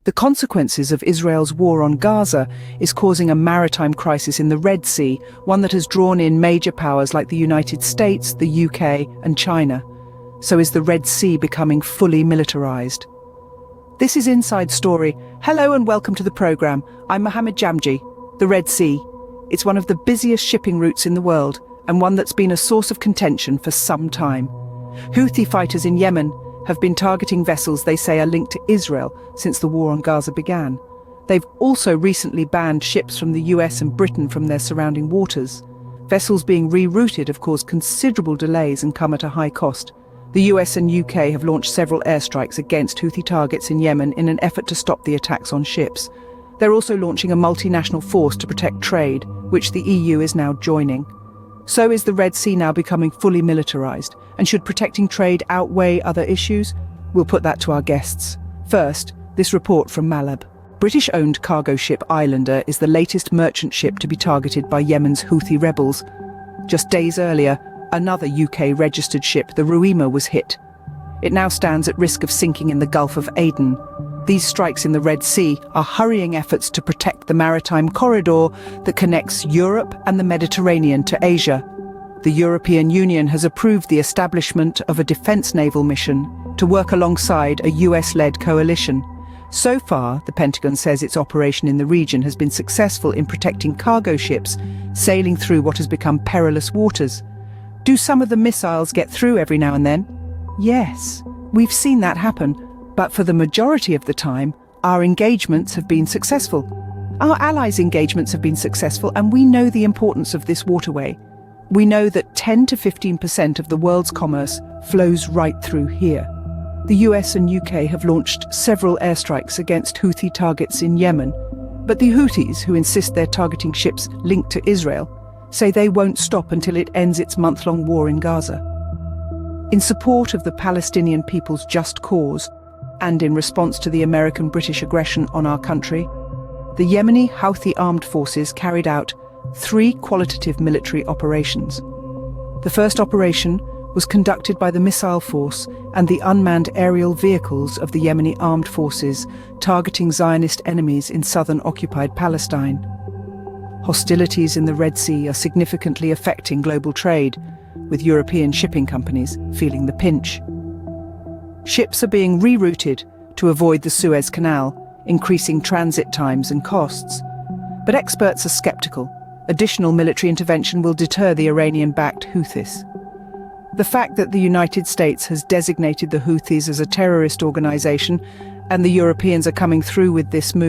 The consequences of Israel's war on Gaza is causing a maritime crisis in the Red Sea, one that has drawn in major powers like the United States, the UK, and China. So is the Red Sea becoming fully militarized? This is Inside Story. Hello and welcome to the program. I'm Mohammed. The Red Sea. It's one of the busiest shipping routes in the world, and one that's been a source of contention for some time. Houthi fighters in Yemen have been targeting vessels they say are linked to Israel since the war on Gaza began. They've also recently banned ships from the US and Britain from their surrounding waters. Vessels being rerouted have caused considerable delays and come at a high cost. The US and UK have launched several airstrikes against Houthi targets in Yemen in an effort to stop the attacks on ships. They're also launching a multinational force to protect trade, which the EU is now joining. So is the Red Sea now becoming fully militarized? And should protecting trade outweigh other issues? We'll put that to our guests. First, this report from Malab. British-owned cargo ship Islander is the latest merchant ship to be targeted by Yemen's Houthi rebels. Just days earlier, another UK-registered ship, the Ruima, was hit. It now stands at risk of sinking in the Gulf of Aden. These strikes in the Red Sea are hurrying efforts to protect the maritime corridor that connects Europe and the Mediterranean to Asia. The European Union has approved the establishment of a defence naval mission to work alongside a US-led coalition. So far, the Pentagon says its operation in the region has been successful in protecting cargo ships sailing through what has become perilous waters. Do some of the missiles get through every now and then? Yes, we've seen that happen. But for the majority of the time, our engagements have been successful. Our allies' engagements have been successful, and we know the importance of this waterway. We know that 10 to 15% of the world's commerce flows right through here. The US and UK have launched several airstrikes against Houthi targets in Yemen, but the Houthis, who insist they're targeting ships linked to Israel, say they won't stop until it ends its month-long war in Gaza. In support of the Palestinian people's just cause, and in response to the American-British aggression on our country, the Yemeni Houthi armed forces carried out 3 qualitative military operations. The first operation was conducted by the missile force and the unmanned aerial vehicles of the Yemeni armed forces targeting Zionist enemies in southern occupied Palestine. Hostilities in the Red Sea are significantly affecting global trade, with European shipping companies feeling the pinch. Ships are being rerouted to avoid the Suez Canal, increasing transit times and costs. But experts are skeptical. Additional military intervention will deter the Iranian-backed Houthis. The fact that the United States has designated the Houthis as a terrorist organization and the Europeans are coming through with this move